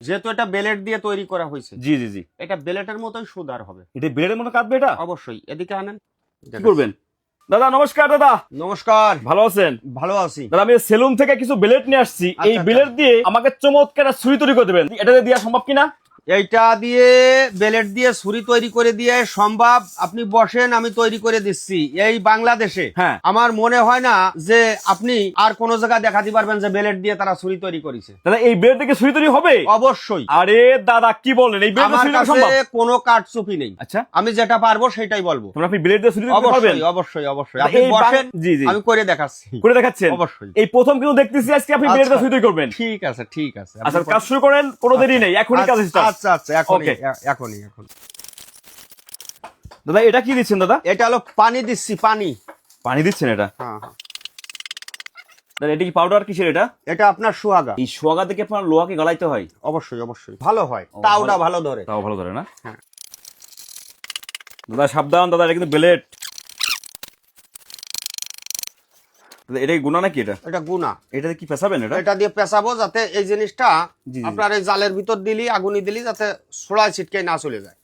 যেহেতু এটা বেলেট দিয়ে তৈরি করা হয়েছে, জি জি জি, এটা বেলেটের মতোই সুদার হবে। এটা ব্লেডের মতো কাটবে এটা? অবশ্যই। এদিকে আনেন, কি করবেন? দাদা নমস্কার। দাদা নমস্কার। ভালো আছেন? ভালো আছি। দাদা আমি সেলুন থেকে কিছু ব্লেড নিয়ে আসছি, এই আচ্ছা, ব্লেড দিয়ে আমাকে চমৎকার একটা ছুরি তৈরি করে দেবেন, এটা দিয়ে দেওয়া সম্ভব কিনা? এইটা দিয়ে বেলেট দিয়ে ছুরি তৈরি করে দিয়ে সম্ভব। আপনি বসেন, আমি তৈরি করে দিচ্ছি। এই বাংলাদেশে হ্যাঁ। আমার মনে হয় না যে আপনি আর কোন জায়গায় দেখাতে পারবেন যে বেলেট দিয়ে তারা ছুরি তৈরি করেছে। দাদা এই ব্লেড থেকে ছুরি তৈরি হবে? অবশ্যই। আরে দাদা কি বলেন, এই ব্লেড দিয়ে আমার ছুরি তৈরি কাছে সম্ভব? কোনো কাটচুপি নেই। আচ্ছা, আমি যেটা পারবো সেটাই বলবো। তোমরা আপনি ব্লেড দিয়ে ছুরি তৈরি করতে পারবেন? অবশ্যই অবশ্যই অবশ্যই। আপনি এই বসেন, জি জি, আমি করে দেখাচ্ছি। করে দেখাচ্ছেন? অবশ্যই। এই প্রথম কিন্তু দেখতেছি আজকে আপনি ব্লেড দিয়ে আচ্ছা। ছুরি তৈরি করবেন। ঠিক আছে ঠিক আছে। আচ্ছা কাজ শুরু করেন, কোনো দেরি নেই, এখনই কাজ স্টার্ট। আচ্ছা আচ্ছা, এখনই Okay. এখনই এখন। দাদা এটা কি দিচ্ছেন দাদা? এটা হলো পানি দিচ্ছি, পানি। পানি দিচ্ছেন এটা? হ্যাঁ হ্যাঁ। দাদা এটা কি পাউডার কিসের এটা? এটা আপনার সুহাগা। এই সোয়াগা থেকে আপনার লোহাকে গলাইতে হয়? অবশ্যই অবশ্যই, ভালো হয়, ও, তাওটা ভালো। ভালো ধরে। তাও ভালো ধরে না? হ্যাঁ। দাদা সাবধান দাদা, এটা কিন্তু ব্লেড। দাদা এটাই গুণা নাকি এটা? এটা গুনা। এটাতে কি পেছাবেন এটা? এটা দিয়ে পেঁচাবো যাতে এই জিনিসটা জি, জি। আপনার এই জালের ভিতর দিলি, আগুনি দিলি, যাতে ছোড়ায় ছিটকে না চলে যায়।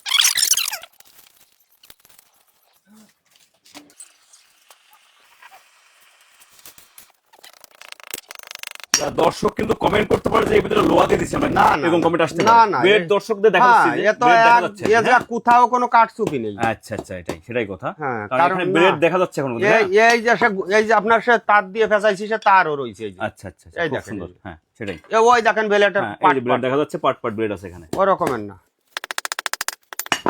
দাদা, দর্শক কিন্তু কমেন্ট করতে পারে যে এই ভিতরে লোহা দিয়ে দিচ্ছে, না, না, এরকম কমেন্ট আসতে না, পারে। না, ব্লেড দর্শকদের দেখা হ্যাঁ, যাচ্ছে যে এ তো blade দেখা এক- যাচ্ছে, এ যা হ্যাঁ? কোথাও কোনো কাটচুপি নেই। আচ্ছা আচ্ছা, সেটাই কথা। হ্যাঁ, কারণ কারণ এখানে না। ব্লেড দেখা যাচ্ছে এখন বোধহয়, এই হ্যাঁ? এই যে এই যে আপনার সে তার দিয়ে ফেঁচাইছি, সে তারও রয়েছে এই যে। আচ্ছা আচ্ছা, এই খুব দেখেন, সুন্দর, হ্যাঁ সেটাই। ওই দেখেন বেলেটের হ্যাঁ, এই পাট যে ব্লেড দেখা যাচ্ছে, পার্ট ব্লেড আছে এখানে। ওই রকমের না।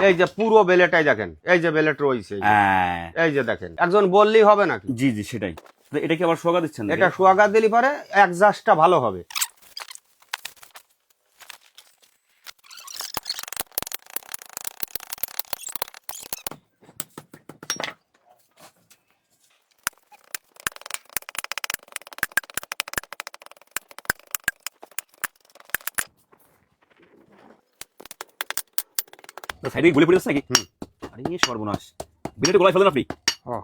এই যে পুরো বেলেটাই দেখেন, এই যে বেলেট রয়েছে এই যে। হ্যাঁ এই যে দেখেন, একজন বললেই হবে নাকি? জি জি সেটাই। তো এটা কি আবার সোয়াগা দিচ্ছেন নাকি? এটা সুয়াগা দিলি পরে অ্যাডজাস্টটা ভালো হবে। সাইডে গুলি পড়ে যাচ্ছে নাকি? আরে সর্বনাশ, ব্লেড গলায় ফেলেন আপনি? ও,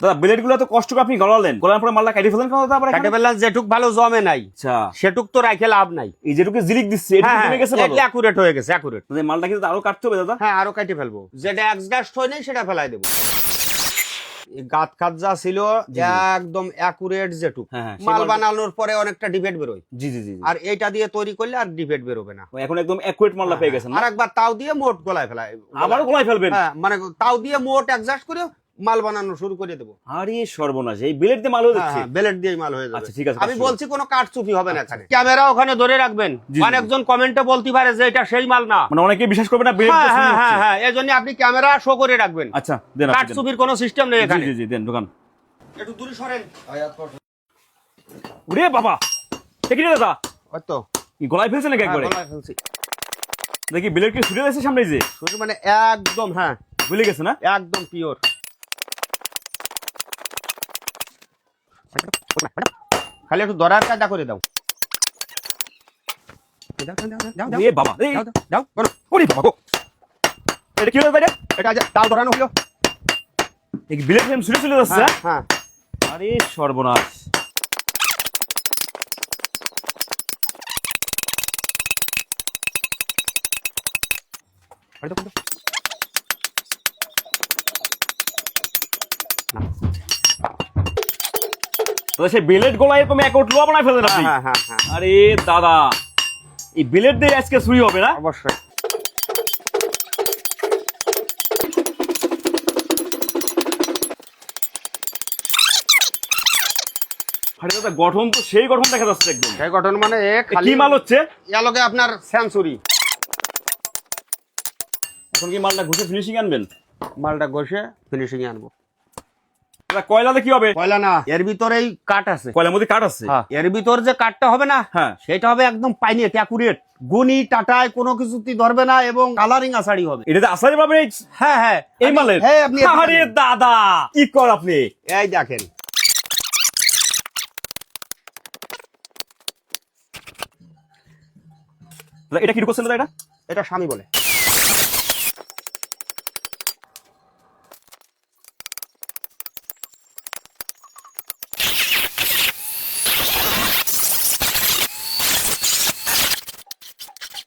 দাদা ব্লেড গুলো তো কষ্ট করে আপনি গলালেন, গলার পরে মালটা কেটে ফেলেন কেন দাদা আবার কাটে এখানে? ফেললাম, যেটুক ভালো জমে নাই আচ্ছা, সেটুক তো রাখে লাভ নাই। এই যেটুকু জিলিক দিচ্ছে এটা হ্যাঁ জমে গেছে ভালো। এটা অ্যাকুরেট হয়ে গেছে, অ্যাকুরেট। দাদা এই মালটা কিন্তু আরো কাটতে হবে দাদা। হ্যাঁ, আরো কাটে ফেলবো। যেটা অ্যাডজাস্ট হয় নাই সেটা ফেলাই দেবো। এই গাত খাত যা ছিল একদম অ্যাকুরেট যেটুক, হ্যাঁ, হ্যাঁ, সেই মাল মালটা- বানানোর পরে অনেকটা ডিফেক্ট বেরোয়। জি জি জি জি। আর এইটা দিয়ে তৈরি করলে আর ডিফেক্ট বেরোবে না। ও, এখন একদম অ্যাকুরেট মালটা পেয়ে গেছেন না? আর একবার তাও দিয়ে মোট গলায় ফেলায়, আবারও গলায় ফেলবেন? হ্যাঁ, মানে তাও দিয়ে মোট অ্যাডজাস্ট করে মাল বানানো শুরু করে দেবো। আরে সর্বনাশ, এই ব্লেড দিয়ে মাল হয়ে যাচ্ছে। হ্যাঁ, বেলেট দিয়ে মাল হয়ে যাবে। আচ্ছা, ঠিক আছে, আমি পাঁচশো। বলছি কোনো কাটচুপি হবে না এখানে। ক্যামেরা ওখানে ধরে রাখবেন, জি, জি। অনেকজন কমেন্টে বলতে পারে যে এটা সেই মাল না। মানে অনেকে বিশ্বাস করবে না ব্লেড হ্যাঁ দিয়ে ছুরি হ্যাঁ হ্যাঁ হচ্ছে। হ্যাঁ, এই জন্য আপনি ক্যামেরা শো করে রাখবেন। আচ্ছা দেন আপনি দেন। কাটচুপির কোনো সিস্টেম নেই জি এখানে। জি জি দেন দোকান। একটু দূরে সরেন। ওরে বাবা, দেখি না দাদা, ওই তো, এই গলায় ফেলছে নাকি হ্যাঁ, একবারে? গলায় ফেলছি। দেখি ব্লেড কি ছুটে যাচ্ছে সামনে, এই যে শুধু মানে একদম, হ্যাঁ ভুলে গেছে না? একদম পিওর। খালি একটু দরার কাজটা করে দাও। এ বাবা, এই দাও করো। ওরে বাবা গো, এটা কি হলো ভাই? এটা যে তাও ধরানো হলো। এই ব্লেড ফ্রেম ছুটে চলে যাচ্ছে? হ্যাঁ হ্যাঁ। আরে সর্বনাশ। তো সেই ব্লেড গলায় এরকম এক আউট লোহা বানায় ফেলেন আপনি? হ্যাঁ হ্যাঁ হ্যাঁ, আরে দাদা, এই ব্লেড দিয়ে আজকে ছুরি হবে না? অবশ্যই। আরে দাদা গঠন তো সেই গঠন দেখা যাচ্ছে একদম। সেই গঠন মানে এ খালি কি মাল হচ্ছে? এলগে আপনার সেঞ্চুরি। এখন কি মালটা ঘুষে ফিনিশিং আনবেন? মালটা ঘষে ফিনিশিং এ আনবো। দাদা কয়লাতে কি হবে? কয়লা না, এর ভিতরেই কাঠ আছে। কয়লার মধ্যে কাঠ আছে? হ্যাঁ, এর ভিতর যে কাঠটা হবে না, হ্যাঁ। সেটা হবে একদম পাইনেট, অ্যাকুরেট, গুনি টাটায় কোনো কিছুতেই ধরবে না এবং কালারিং আসারি হবে। এটাতে আসারি পাবেন এই হ্যাঁ হ্যাঁ, এই মালের? হ্যাঁ আপনি আরে দাদা কি কর আপনি? এই দেখেন, দাদা এটা কি করছেন দাদা? এটা এটা স্বামী বলে।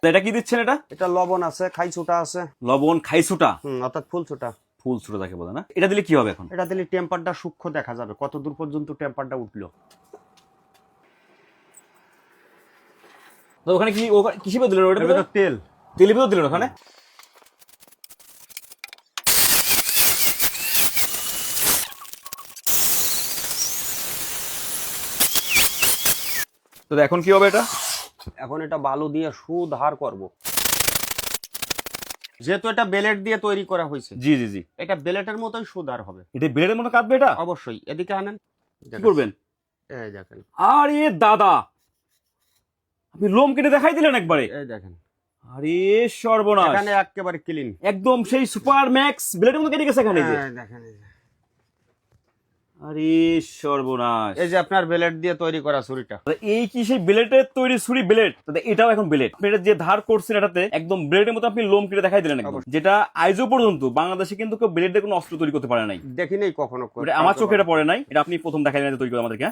তো এটা কি দিচ্ছেন? এটা এটা লবণ আছে, খাই ছোটা আছে। লবণ খাইছুটা, অর্থাৎ ফুল ছোটা। ফুল ছোটা যাকে বলে না? এটা দিলে কি হবে এখন? এটা দিলে টেম্পারটা সূক্ষ্ম দেখা যাবে, কত দূর পর্যন্ত টেম্পারটা উঠলো। তো ওখানে কি কিসে দিলেন? ওটা এটা তেল, তেলের ভিতর দিলেন ওখানে? তো এখন কি হবে এটা? এখন এটা বালু দিয়ে সুধার করব। যেহেতু এটা বেলেট দিয়ে তৈরি করা হয়েছে, জি জি জি, এটা বেলেটের মতোই সুধার হবে। এটা ব্লেডের মতো কাটবে এটা? অবশ্যই। এদিকে আনেন, কি করবেন? এই দেখেন, আরে দাদা, আপনি লোম কেটে দেখাই দিলেন একবারে। এই দেখেন, আরে সর্বনাশ, এখানে একেবারে ক্লিন, একদম সেই সুপার ম্যাক্স ব্লেডের মতো কেটে গেছে এখানে যে। দেখেন। এই যে, আরে সর্বনাশ, এই যে আপনার বেলেট দিয়ে তৈরি করা ছুরিটা। এই কি সেই ব্লেডের তৈরি ছুরি ব্লেড? এটাও এখন ব্লেড। আপনি এটা যে ধার করছেন এটাতে একদম ব্লেডের মতো আপনি লোম কেটে দেখাই দিলেন একদম। যেটা আইজও পর্যন্ত বাংলাদেশে কিন্তু কেউ ব্লেড দিয়ে কোনো অস্ত্র তৈরি করতে পারে নাই। দেখিনি কখনো। এটা আমার চোখে এটা পড়ে নাই, এটা আপনি প্রথম দেখাই দিলেন তৈরি করে আমাদেরকে।